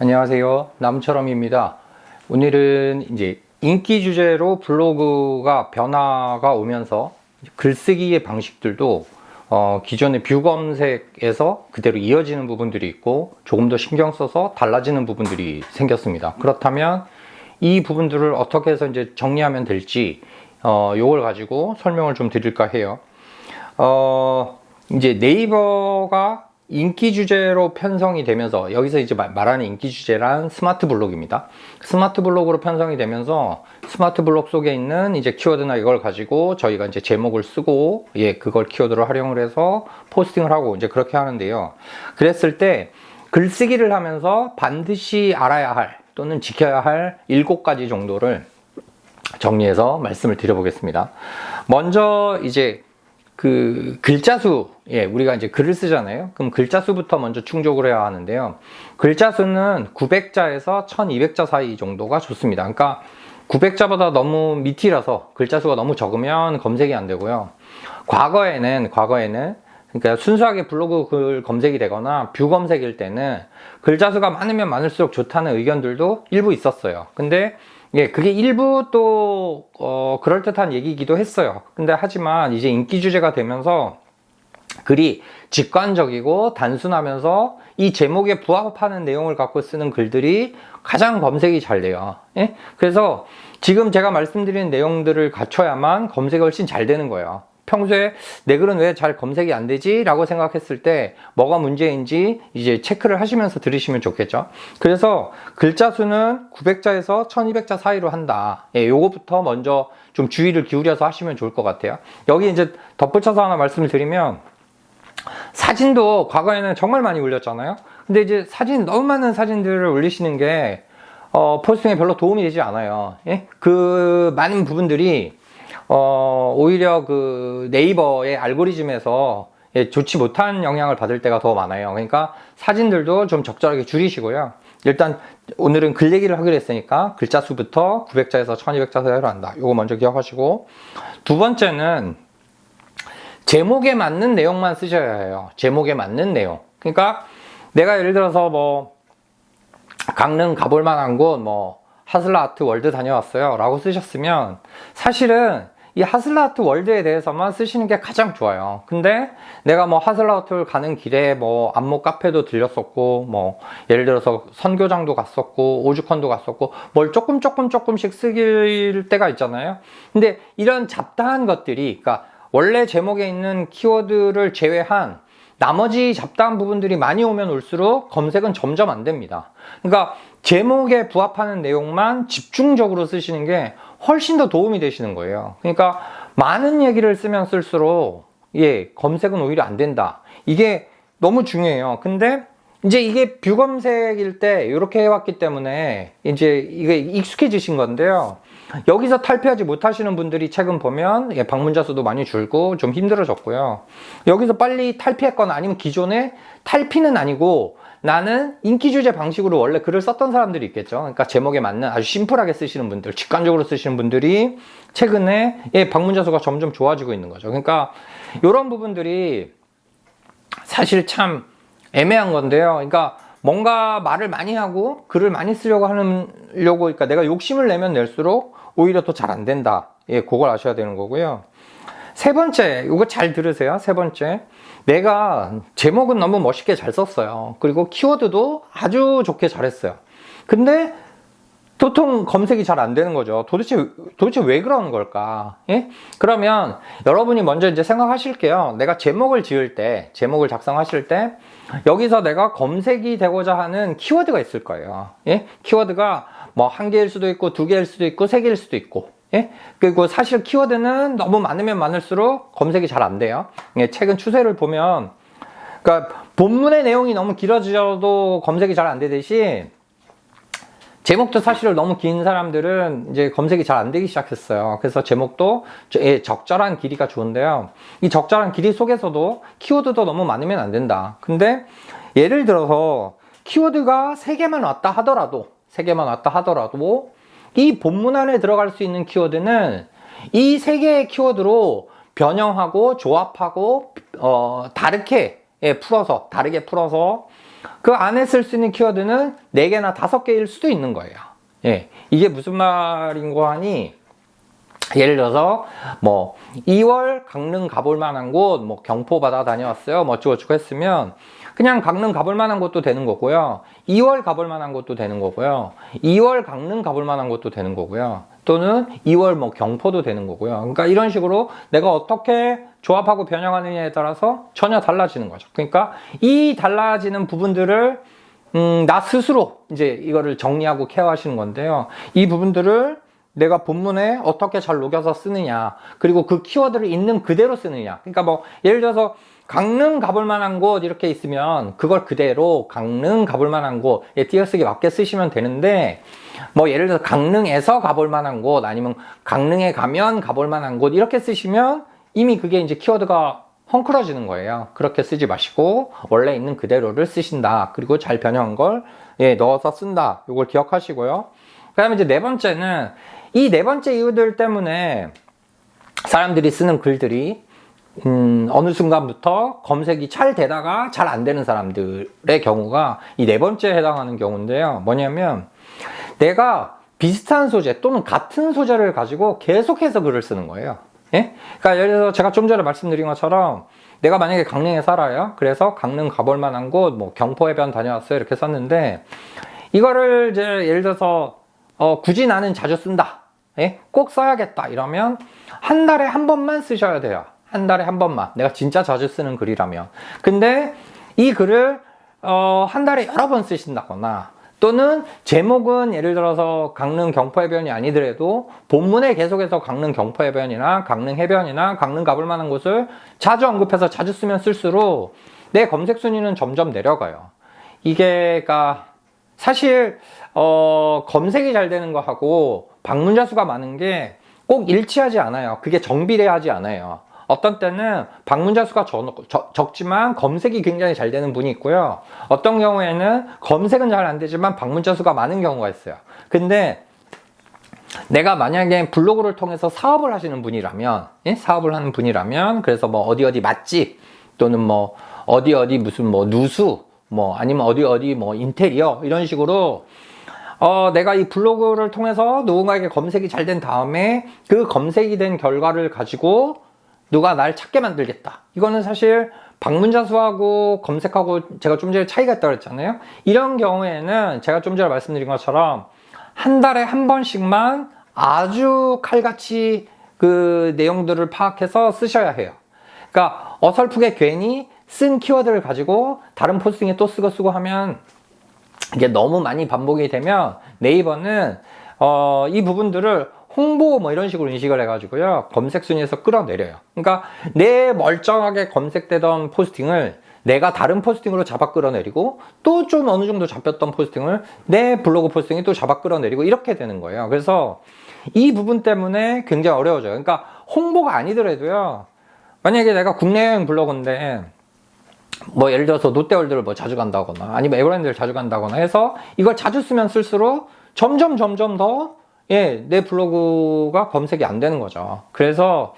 안녕하세요. 남처럼입니다. 오늘은 이제 인기 주제로 블로그가 변화가 오면서 글쓰기의 방식들도 기존의 뷰 검색에서 그대로 이어지는 부분들이 있고 조금 더 신경 써서 달라지는 부분들이 생겼습니다. 그렇다면 이 부분들을 어떻게 해서 이제 정리하면 될지 요걸 가지고 설명을 좀 드릴까 해요. 이제 네이버가 인기 주제로 편성이 되면서, 여기서 이제 말하는 인기 주제란 스마트 블록입니다. 스마트 블록으로 편성이 되면서 스마트 블록 속에 있는 이제 키워드나 이걸 가지고 저희가 이제 제목을 쓰고, 그걸 키워드로 활용을 해서 포스팅을 하고 이제 그렇게 하는데요. 그랬을 때 글쓰기를 하면서 반드시 알아야 할 또는 지켜야 할 7가지 정도를 정리해서 말씀을 드려보겠습니다. 먼저 이제 그 글자 수, 우리가 이제 글을 쓰잖아요. 그럼 글자 수부터 먼저 충족을 해야 하는데요. 글자 수는 900자에서 1200자 사이 정도가 좋습니다. 그러니까 900자보다 너무 밑이라서 글자 수가 너무 적으면 검색이 안 되고요. 과거에는 그러니까 순수하게 블로그 글 검색이 되거나 뷰 검색일 때는 글자 수가 많으면 많을수록 좋다는 의견들도 일부 있었어요. 근데 그게 일부 또 그럴듯한 얘기이기도 했어요. 근데 하지만 이제 인기 주제가 되면서 글이 직관적이고 단순하면서 이 제목에 부합하는 내용을 갖고 쓰는 글들이 가장 검색이 잘 돼요. 그래서 지금 제가 말씀드린 내용들을 갖춰야만 검색이 훨씬 잘 되는 거예요. 평소에 내 글은 왜 잘 검색이 안 되지? 라고 생각했을 때 뭐가 문제인지 이제 체크를 하시면서 들으시면 좋겠죠. 그래서 글자 수는 900자에서 1200자 사이로 한다. 요거부터 먼저 좀 주의를 기울여서 하시면 좋을 것 같아요. 여기 이제 덧붙여서 하나 말씀을 드리면, 사진도 과거에는 정말 많이 올렸잖아요. 근데 이제 너무 많은 사진들을 올리시는 게 포스팅에 별로 도움이 되지 않아요. 그 많은 부분들이 오히려 그 네이버의 알고리즘에서 좋지 못한 영향을 받을 때가 더 많아요. 그러니까 사진들도 좀 적절하게 줄이시고요. 일단 오늘은 글 얘기를 하기로 했으니까 글자 수부터 900자에서 1200자 사이로 한다. 요거 먼저 기억하시고, 두 번째는 제목에 맞는 내용만 쓰셔야 해요. 제목에 맞는 내용. 그러니까 내가 예를 들어서 뭐 강릉 가볼 만한 곳 뭐 하슬라아트 월드 다녀왔어요 라고 쓰셨으면, 사실은 이 하슬라아트 월드에 대해서만 쓰시는 게 가장 좋아요. 근데 내가 뭐 하슬라아트를 가는 길에 뭐 안목 카페도 들렸었고, 뭐 예를 들어서 선교장도 갔었고 오죽헌도 갔었고, 뭘 조금씩 쓰길 때가 있잖아요. 근데 이런 잡다한 것들이, 그러니까 원래 제목에 있는 키워드를 제외한 나머지 잡다한 부분들이 많이 오면 올수록 검색은 점점 안 됩니다. 그러니까 제목에 부합하는 내용만 집중적으로 쓰시는 게 훨씬 더 도움이 되시는 거예요. 그러니까 많은 얘기를 쓰면 쓸수록 검색은 오히려 안 된다. 이게 너무 중요해요. 근데 이제 이게 뷰 검색일 때 이렇게 해왔기 때문에 이제 이게 익숙해지신 건데요. 여기서 탈피하지 못하시는 분들이 최근 보면 방문자 수도 많이 줄고 좀 힘들어졌고요. 여기서 빨리 탈피했거나 아니면 기존에 탈피는 아니고 나는 인기 주제 방식으로 원래 글을 썼던 사람들이 있겠죠. 그러니까 제목에 맞는 아주 심플하게 쓰시는 분들, 직관적으로 쓰시는 분들이 최근에 방문자 수가 점점 좋아지고 있는 거죠. 그러니까 이런 부분들이 사실 참 애매한 건데요. 그러니까 뭔가 말을 많이 하고 글을 많이 쓰려고 그러니까 내가 욕심을 내면 낼수록 오히려 더 잘 안 된다. 그걸 아셔야 되는 거고요. 세 번째, 이거 잘 들으세요. 세 번째, 내가 제목은 너무 멋있게 잘 썼어요. 그리고 키워드도 아주 좋게 잘했어요. 근데 도통 검색이 잘 안 되는 거죠. 도대체 왜 그러는 걸까? 그러면 여러분이 먼저 이제 생각하실게요. 내가 제목을 작성하실 때 여기서 내가 검색이 되고자 하는 키워드가 있을 거예요. 키워드가 뭐 1개일 수도 있고 2개일 수도 있고 3개일 수도 있고. 그리고 사실 키워드는 너무 많으면 많을수록 검색이 잘 안 돼요. 최근 추세를 보면, 그러니까 본문의 내용이 너무 길어져도 검색이 잘 안 되듯이 제목도 사실 너무 긴 사람들은 이제 검색이 잘 안 되기 시작했어요. 그래서 제목도 적절한 길이가 좋은데요. 이 적절한 길이 속에서도 키워드도 너무 많으면 안 된다. 근데 예를 들어서 키워드가 3개만 왔다 하더라도 이 본문 안에 들어갈 수 있는 키워드는 이 3개의 키워드로 변형하고 조합하고 다르게 풀어서 그 안에 쓸 수 있는 키워드는 4개나 5개일 수도 있는 거예요. 예, 이게 무슨 말인고 하니, 예를 들어서 뭐 2월 강릉 가볼 만한 곳, 뭐 경포 바다 다녀왔어요, 뭐 어쩌고저쩌고 했으면 그냥 강릉 가볼 만한 곳도 되는 거고요, 2월 가볼 만한 곳도 되는 거고요, 2월 강릉 가볼 만한 곳도 되는 거고요, 또는 2월 뭐 경포도 되는 거고요. 그러니까 이런 식으로 내가 어떻게 조합하고 변형하느냐에 따라서 전혀 달라지는 거죠. 그러니까 이 달라지는 부분들을 나 스스로 이제 이거를 정리하고 케어하시는 건데요, 이 부분들을 내가 본문에 어떻게 잘 녹여서 쓰느냐, 그리고 그 키워드를 있는 그대로 쓰느냐. 그러니까 뭐 예를 들어서 강릉 가볼 만한 곳 이렇게 있으면 그걸 그대로 강릉 가볼 만한 곳에 띄어쓰기 맞게 쓰시면 되는데, 뭐 예를 들어서 강릉에서 가볼 만한 곳, 아니면 강릉에 가면 가볼 만한 곳 이렇게 쓰시면 이미 그게 이제 키워드가 헝클어지는 거예요. 그렇게 쓰지 마시고 원래 있는 그대로를 쓰신다. 그리고 잘 변형한 걸 넣어서 쓴다. 이걸 기억하시고요. 그 다음에 이제 네 번째는, 이 네 번째 이유들 때문에 사람들이 쓰는 글들이 어느 순간부터 검색이 잘 되다가 잘 안 되는 사람들의 경우가 이 네 번째에 해당하는 경우인데요. 뭐냐면 내가 비슷한 소재 또는 같은 소재를 가지고 계속해서 글을 쓰는 거예요. 예? 그러니까 예를 들어서 제가 좀 전에 말씀드린 것처럼 내가 만약에 강릉에 살아요. 그래서 강릉 가볼 만한 곳, 뭐 경포해변 다녀왔어요, 이렇게 썼는데, 이거를 이제 예를 들어서 굳이 나는 자주 쓴다, 예? 꼭 써야겠다 이러면 한 달에 한 번만 쓰셔야 돼요. 한 달에 한 번만. 내가 진짜 자주 쓰는 글이라면. 근데 이 글을 한 달에 여러 번 쓰신다거나, 또는 제목은 예를 들어서 강릉 경포해변이 아니더라도 본문에 계속해서 강릉 경포해변이나 강릉 해변이나 강릉 가볼 만한 곳을 자주 언급해서 자주 쓰면 쓸수록 내 검색 순위는 점점 내려가요. 이게 그러니까 사실 검색이 잘 되는 거하고 방문자 수가 많은 게 꼭 일치하지 않아요. 그게 정비례하지 않아요. 어떤 때는 방문자 수가 적지만 검색이 굉장히 잘 되는 분이 있고요. 어떤 경우에는 검색은 잘 안 되지만 방문자 수가 많은 경우가 있어요. 근데 내가 만약에 블로그를 통해서 사업을 하시는 분이라면, 예? 사업을 하는 분이라면, 그래서 뭐 어디 맛집, 또는 뭐 어디 무슨 뭐 누수, 뭐 아니면 어디 뭐 인테리어, 이런 식으로 내가 이 블로그를 통해서 누군가에게 검색이 잘 된 다음에 그 검색이 된 결과를 가지고 누가 날 찾게 만들겠다. 이거는 사실 방문자 수하고 검색하고 제가 좀 전에 차이가 있다고 했잖아요. 이런 경우에는 제가 좀 전에 말씀드린 것처럼 한 달에 한 번씩만 아주 칼같이 그 내용들을 파악해서 쓰셔야 해요. 그러니까 어설프게 괜히 쓴 키워드를 가지고 다른 포스팅에 또 쓰고 하면 이게 너무 많이 반복이 되면 네이버는 이 부분들을 홍보 뭐 이런 식으로 인식을 해가지고요, 검색 순위에서 끌어내려요. 그러니까 내 멀쩡하게 검색되던 포스팅을 내가 다른 포스팅으로 잡아 끌어내리고, 또 좀 어느 정도 잡혔던 포스팅을 내 블로그 포스팅이 또 잡아 끌어내리고, 이렇게 되는 거예요. 그래서 이 부분 때문에 굉장히 어려워져요. 그러니까 홍보가 아니더라도요, 만약에 내가 국내 여행 블로그인데 뭐 예를 들어서 롯데월드를 뭐 자주 간다거나 아니면 에버랜드를 자주 간다거나 해서 이걸 자주 쓰면 쓸수록 점점 더 내 블로그가 검색이 안 되는 거죠. 그래서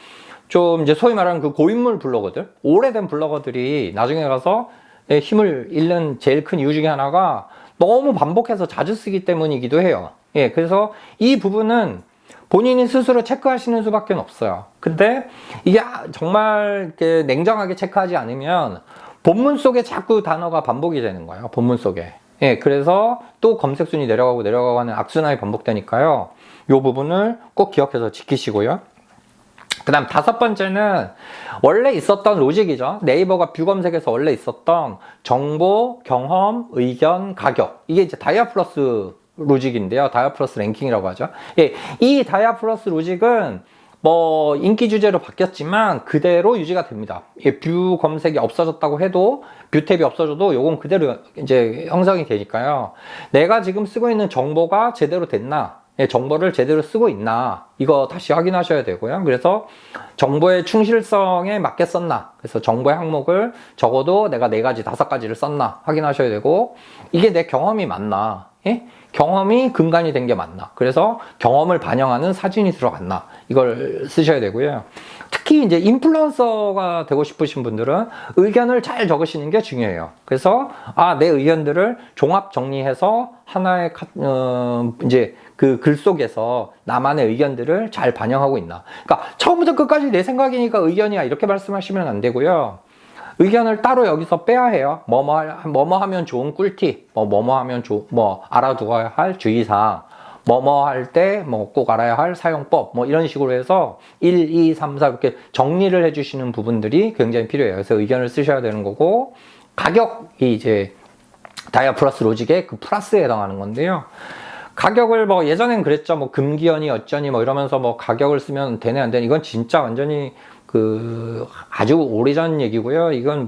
좀 이제 소위 말하는 그 고인물 블로거들, 오래된 블로거들이 나중에 가서 힘을 잃는 제일 큰 이유 중에 하나가 너무 반복해서 자주 쓰기 때문이기도 해요. 그래서 이 부분은 본인이 스스로 체크하시는 수밖에 없어요. 근데 이게 정말 이렇게 냉정하게 체크하지 않으면 본문 속에 자꾸 단어가 반복이 되는 거예요. 본문 속에. 그래서 또 검색 순위 내려가고 하는 악순환이 반복되니까요. 이 부분을 꼭 기억해서 지키시고요. 그 다음 5번째는 원래 있었던 로직이죠. 네이버가 뷰 검색에서 원래 있었던 정보, 경험, 의견, 가격. 이게 이제 다이아플러스 로직인데요. 다이아플러스 랭킹이라고 하죠. 이 다이아플러스 로직은 뭐 인기 주제로 바뀌었지만 그대로 유지가 됩니다. 뷰 검색이 없어졌다고 해도, 뷰 탭이 없어져도 요건 그대로 이제 형성이 되니까요. 내가 지금 쓰고 있는 정보가 제대로 됐나, 정보를 제대로 쓰고 있나, 이거 다시 확인하셔야 되고요. 그래서 정보의 충실성에 맞게 썼나, 그래서 정보의 항목을 적어도 내가 4가지, 5가지를 썼나 확인하셔야 되고, 이게 내 경험이 맞나, 경험이 근간이 된 게 맞나, 그래서 경험을 반영하는 사진이 들어갔나, 이걸 쓰셔야 되고요. 특히 이제 인플루언서가 되고 싶으신 분들은 의견을 잘 적으시는 게 중요해요. 그래서 내 의견들을 종합 정리해서 하나의 이제 그 글 속에서 나만의 의견들을 잘 반영하고 있나. 그러니까 처음부터 끝까지 내 생각이니까 의견이야 이렇게 말씀하시면 안 되고요. 의견을 따로 여기서 빼야 해요. 뭐뭐 하면 좋은 꿀팁, 뭐뭐 하면 알아두어야 할 주의사항, 뭐뭐 할 때 꼭 알아야 할 사용법, 이런 식으로 해서 1, 2, 3, 4 이렇게 정리를 해주시는 부분들이 굉장히 필요해요. 그래서 의견을 쓰셔야 되는 거고, 가격이 이제 다이아 플러스 로직의 그 플러스에 해당하는 건데요. 가격을 예전엔 그랬죠. 금기현이 어쩌니 이러면서 가격을 쓰면 되네 안 되네. 이건 진짜 완전히 아주 오래전 얘기고요. 이건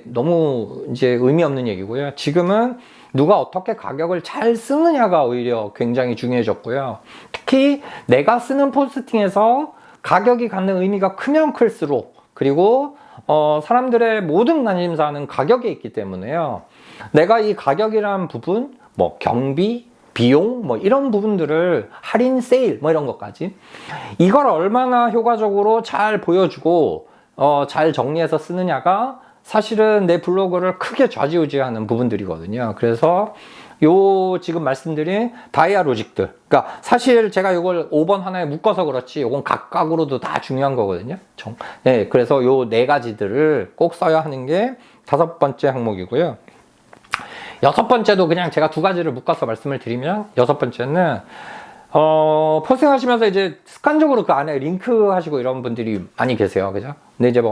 너무 이제 의미 없는 얘기고요. 지금은 누가 어떻게 가격을 잘 쓰느냐가 오히려 굉장히 중요해졌고요. 특히 내가 쓰는 포스팅에서 가격이 갖는 의미가 크면 클수록, 그리고 사람들의 모든 관심사는 가격에 있기 때문에요. 내가 이 가격이란 부분, 경비, 비용, 이런 부분들을 할인, 세일, 이런 것까지 이걸 얼마나 효과적으로 잘 보여주고 잘 정리해서 쓰느냐가 사실은 내 블로그를 크게 좌지우지하는 부분들이거든요. 그래서 지금 말씀드린 다이아 로직들, 그러니까 사실 제가 이걸 5번 하나에 묶어서 그렇지 이건 각각으로도 다 중요한 거거든요. 그래서 요 4가지들을 꼭 써야 하는 게 5번째 항목이고요. 6번째도 그냥 제가 2가지를 묶어서 말씀을 드리면, 6번째는 포스팅 하시면서 이제 습관적으로 그 안에 링크 하시고 이런 분들이 많이 계세요. 그죠? 근데 이제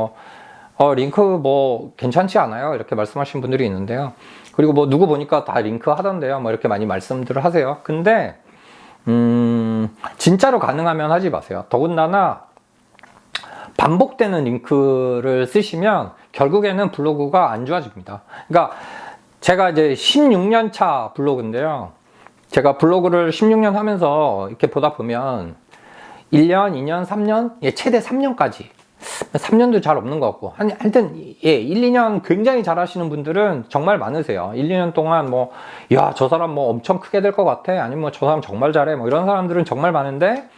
링크 괜찮지 않아요? 이렇게 말씀하시는 분들이 있는데요. 그리고 누구 보니까 다 링크 하던데요. 이렇게 많이 말씀들을 하세요. 근데, 진짜로 가능하면 하지 마세요. 더군다나, 반복되는 링크를 쓰시면 결국에는 블로그가 안 좋아집니다. 그러니까, 제가 이제 16년 차 블로그인데요. 제가 블로그를 16년 하면서 이렇게 보다 보면 1년, 2년, 3년, 최대 3년까지. 3년도 잘 없는 것 같고. 하여튼, 1, 2년 굉장히 잘 하시는 분들은 정말 많으세요. 1, 2년 동안 저 사람 엄청 크게 될 것 같아. 아니면 저 사람 정말 잘해. 이런 사람들은 정말 많은데,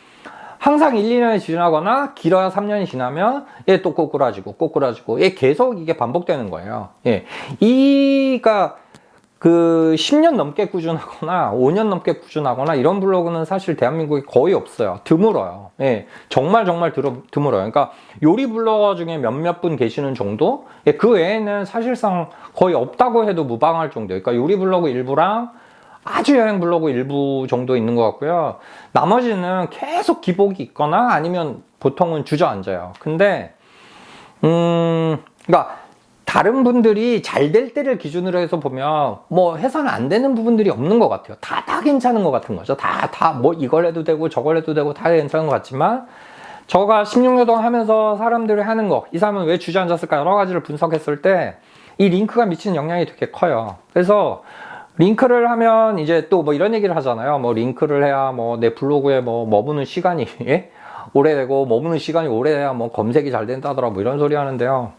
항상 1, 2년이 지나거나 길어야 3년이 지나면 또 꼬꾸라지고 계속 이게 반복되는 거예요. 그러니까 10년 넘게 꾸준하거나 5년 넘게 꾸준하거나 이런 블로그는 사실 대한민국에 거의 없어요. 드물어요. 정말 드물어요. 그러니까 요리 블로거 중에 몇몇 분 계시는 정도? 그 외에는 사실상 거의 없다고 해도 무방할 정도예요. 그러니까 요리 블로그 일부랑 아주 여행 블로그 일부 정도 있는 것 같고요. 나머지는 계속 기복이 있거나 아니면 보통은 주저앉아요. 근데, 그러니까 다른 분들이 잘 될 때를 기준으로 해서 보면 해서는 안 되는 부분들이 없는 것 같아요. 다 괜찮은 것 같은 거죠. 이걸 해도 되고 저걸 해도 되고 다 괜찮은 것 같지만, 저가 16년 동안 하면서 사람들이 하는 거, 이 사람은 왜 주저앉았을까 여러 가지를 분석했을 때 이 링크가 미치는 영향이 되게 커요. 그래서 링크를 하면 이제 또 이런 얘기를 하잖아요. 링크를 해야 내 블로그에 머무는 시간이 오래되고 머무는 시간이 오래돼야 검색이 잘 된다더라 이런 소리 하는데요.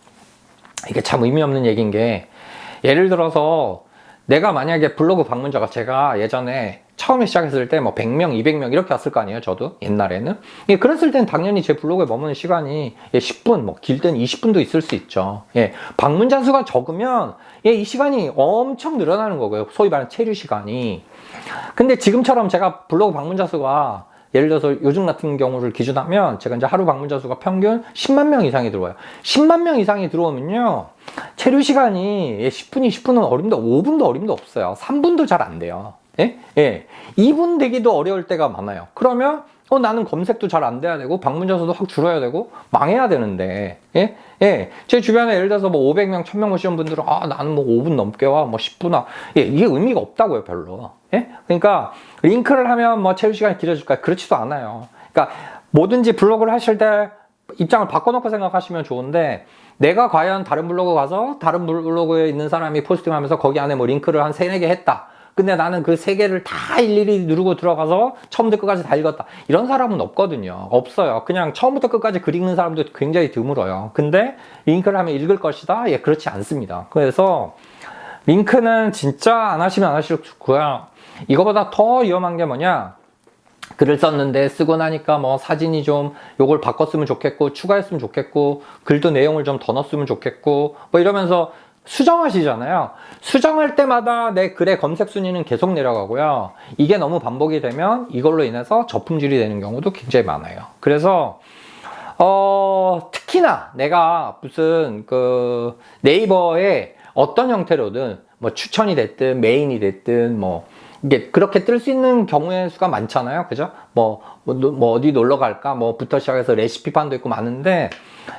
이게 참 의미 없는 얘기인 게, 예를 들어서 내가 만약에 블로그 방문자가 제가 예전에 처음에 시작했을 때 100명, 200명 이렇게 왔을 거 아니에요. 저도 옛날에는. 그랬을 땐 당연히 제 블로그에 머무는 시간이 10분, 길 때는 20분도 있을 수 있죠. 방문자 수가 적으면 이 시간이 엄청 늘어나는 거고요. 소위 말하는 체류 시간이. 근데 지금처럼 제가 블로그 방문자 수가 예를 들어서 요즘 같은 경우를 기준하면 제가 이제 하루 방문자 수가 평균 10만 명 이상이 들어와요. 10만 명 이상이 들어오면요, 체류 시간이 20분은 어림도, 5분도 어림도 없어요. 3분도 잘 안 돼요. 2분 되기도 어려울 때가 많아요. 그러면 나는 검색도 잘 안 돼야 되고 방문자 수도 확 줄어야 되고 망해야 되는데, 제 주변에 예를 들어서 500명, 1000명 오시는 분들은 나는 5분 넘게 와, 10분 와. 이게 의미가 없다고요, 별로. 그러니까 링크를 하면 체류 시간이 길어질까요? 그렇지도 않아요. 그러니까 뭐든지 블로그를 하실 때 입장을 바꿔놓고 생각하시면 좋은데, 내가 과연 다른 블로그 가서 다른 블로그에 있는 사람이 포스팅하면서 거기 안에 링크를 한 3, 4개 했다. 근데 나는 그 3개를 다 일일이 누르고 들어가서 처음부터 끝까지 다 읽었다. 이런 사람은 없거든요. 없어요. 그냥 처음부터 끝까지 글 읽는 사람도 굉장히 드물어요. 근데 링크를 하면 읽을 것이다? 그렇지 않습니다. 그래서 링크는 진짜 안 하시면 안 하실고요. 이거보다 더 위험한 게 뭐냐? 글을 썼는데 쓰고 나니까 뭐 사진이 좀 요걸 바꿨으면 좋겠고 추가했으면 좋겠고 글도 내용을 좀 더 넣었으면 좋겠고 뭐 이러면서 수정하시잖아요. 수정할 때마다 내 글의 검색 순위는 계속 내려가고요. 이게 너무 반복이 되면 이걸로 인해서 저품질이 되는 경우도 굉장히 많아요. 그래서 특히나 내가 무슨 그 네이버에 어떤 형태로든 뭐 추천이 됐든 메인이 됐든 뭐 이게 그렇게 뜰 수 있는 경우의 수가 많잖아요. 그죠? 뭐 어디 놀러 갈까? 뭐부터 시작해서 레시피판도 있고 많은데,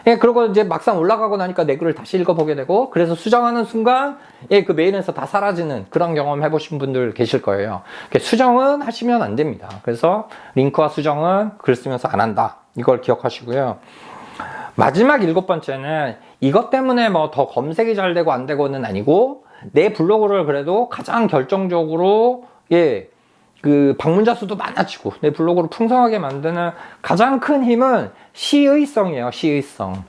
예, 그리고 이제 막상 올라가고 나니까 내 글을 다시 읽어보게 되고, 그래서 수정하는 순간, 예, 그 메일에서 다 사라지는 그런 경험 해보신 분들 계실 거예요. 수정은 하시면 안 됩니다. 그래서 링크와 수정은 글 쓰면서 안 한다. 이걸 기억하시고요. 마지막 7번째는 이것 때문에 뭐 더 검색이 잘 되고 안 되고는 아니고, 내 블로그를 그래도 가장 결정적으로 예, 그 방문자 수도 많아지고 내 블로그를 풍성하게 만드는 가장 큰 힘은 시의성이에요. 시의성.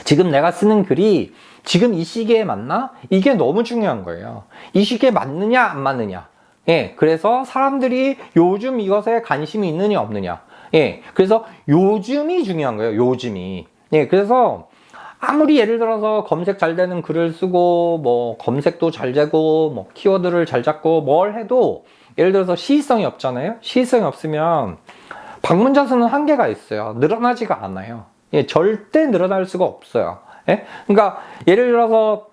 지금 내가 쓰는 글이 지금 이 시기에 맞나? 이게 너무 중요한 거예요. 이 시기에 맞느냐 안 맞느냐. 예, 그래서 사람들이 요즘 이것에 관심이 있느냐 없느냐. 예, 그래서 요즘이 중요한 거예요. 요즘이. 예, 그래서 아무리 예를 들어서 검색 잘 되는 글을 쓰고 뭐 검색도 잘 되고 뭐 키워드를 잘 잡고 뭘 해도 예를 들어서 시의성이 없잖아요. 시의성이 없으면 방문자 수는 한계가 있어요. 늘어나지가 않아요. 예, 절대 늘어날 수가 없어요. 예? 그러니까 예를 들어서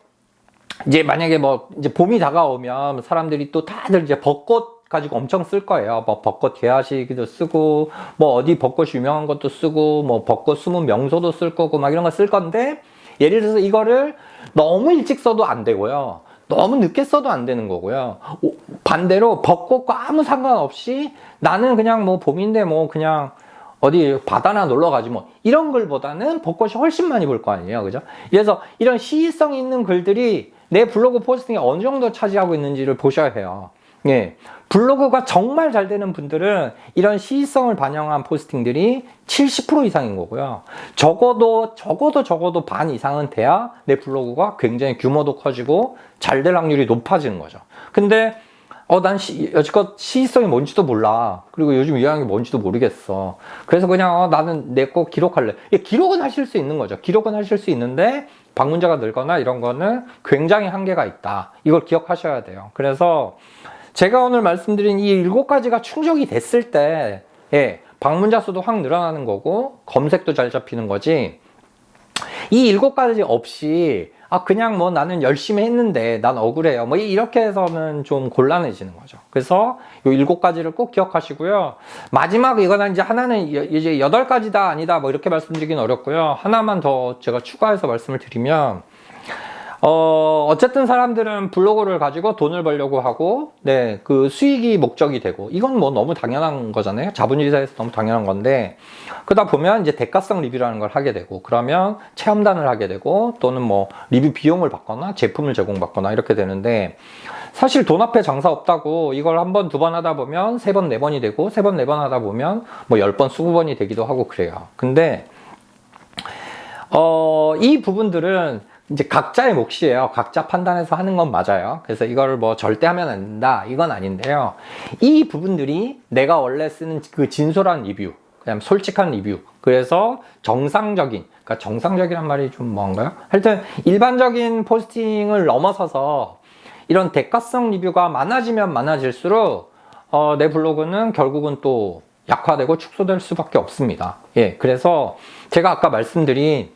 이제 만약에 뭐 이제 봄이 다가오면 사람들이 또 다들 이제 벚꽃 가지고 엄청 쓸 거예요. 뭐 벚꽃 개화시기도 쓰고 뭐 어디 벚꽃 유명한 것도 쓰고 뭐 벚꽃 숨은 명소도 쓸 거고 막 이런 거 쓸 건데 예를 들어서 이거를 너무 일찍 써도 안 되고요. 너무 늦게 써도 안 되는 거고요. 반대로 벚꽃과 아무 상관없이 나는 그냥 뭐 봄인데 뭐 그냥 어디 바다나 놀러 가지 뭐 이런 글보다는 벚꽃이 훨씬 많이 볼 거 아니에요. 그죠? 그래서 이런 시의성 있는 글들이 내 블로그 포스팅에 어느 정도 차지하고 있는지를 보셔야 해요. 예. 블로그가 정말 잘 되는 분들은 이런 시의성을 반영한 포스팅들이 70% 이상인 거고요. 적어도 반 이상은 돼야 내 블로그가 굉장히 규모도 커지고 잘 될 확률이 높아지는 거죠. 근데 난 여지껏 시의성이 뭔지도 몰라. 그리고 요즘 유행한 게 뭔지도 모르겠어. 그래서 그냥 나는 내 거 기록할래. 기록은 하실 수 있는 거죠. 기록은 하실 수 있는데 방문자가 늘거나 이런 거는 굉장히 한계가 있다. 이걸 기억하셔야 돼요. 그래서 제가 오늘 말씀드린 이 7가지가 충족이 됐을 때 예, 방문자 수도 확 늘어나는 거고 검색도 잘 잡히는 거지. 이 7가지 없이 그냥 뭐 나는 열심히 했는데 난 억울해요. 뭐 이렇게 해서는 좀 곤란해지는 거죠. 그래서 이 7가지를 꼭 기억하시고요. 마지막 이거는 이제 하나는 이제 8가지다 아니다 뭐 이렇게 말씀드리긴 어렵고요. 하나만 더 제가 추가해서 말씀을 드리면 어쨌든 사람들은 블로그를 가지고 돈을 벌려고 하고, 네, 그 수익이 목적이 되고, 이건 뭐 너무 당연한 거잖아요. 자본주의사에서 너무 당연한 건데, 그러다 보면 이제 대가성 리뷰라는 걸 하게 되고, 그러면 체험단을 하게 되고, 또는 뭐 리뷰 비용을 받거나 제품을 제공받거나 이렇게 되는데, 사실 돈 앞에 장사 없다고 이걸 한 번, 두 번 하다 보면 세 번, 네 번이 되고, 세 번, 네 번 하다 보면 뭐 10번, 20번이 되기도 하고 그래요. 근데, 이 부분들은 이제 각자의 몫이에요. 각자 판단해서 하는 건 맞아요. 그래서 이걸 뭐 절대 하면 안 된다. 이건 아닌데요. 이 부분들이 내가 원래 쓰는 그 진솔한 리뷰, 그냥 솔직한 리뷰. 그래서 정상적인, 그러니까 정상적이란 말이 좀 뭔가요? 하여튼 일반적인 포스팅을 넘어서서 이런 대가성 리뷰가 많아지면 많아질수록 내 블로그는 결국은 또 약화되고 축소될 수밖에 없습니다. 예, 그래서 제가 아까 말씀드린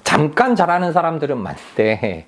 잠깐 잘하는 사람들은 많은데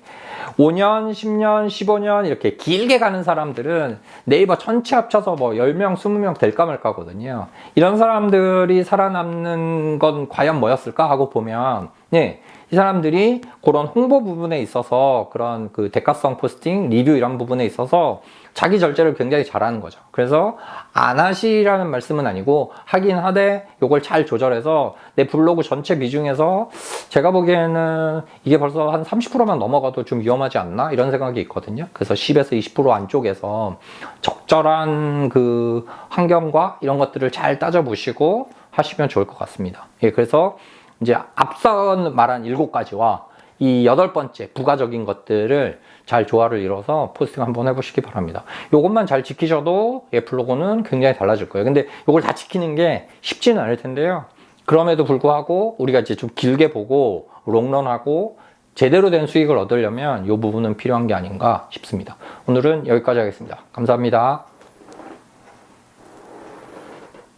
5년, 10년, 15년 이렇게 길게 가는 사람들은 네이버 전체 합쳐서 뭐 10명, 20명 될까 말까거든요. 이런 사람들이 살아남는 건 과연 뭐였을까 하고 보면 네, 이 사람들이 그런 홍보 부분에 있어서 그런 그 대가성 포스팅, 리뷰 이런 부분에 있어서 자기 절제를 굉장히 잘하는 거죠. 그래서 안 하시라는 말씀은 아니고 하긴 하되 이걸 잘 조절해서 내 블로그 전체 비중에서 제가 보기에는 이게 벌써 한 30%만 넘어가도 좀 위험하지 않나? 이런 생각이 있거든요. 그래서 10에서 20% 안쪽에서 적절한 그 환경과 이런 것들을 잘 따져보시고 하시면 좋을 것 같습니다. 예, 그래서 이제 앞서 말한 7가지와 이 8번째 부가적인 것들을 잘 조화를 이뤄서 포스팅 한번 해보시기 바랍니다. 요것만 잘 지키셔도 예 블로그는 굉장히 달라질 거예요. 근데 요걸 다 지키는 게 쉽지는 않을 텐데요. 그럼에도 불구하고 우리가 이제 좀 길게 보고 롱런하고 제대로 된 수익을 얻으려면 이 부분은 필요한 게 아닌가 싶습니다. 오늘은 여기까지 하겠습니다. 감사합니다.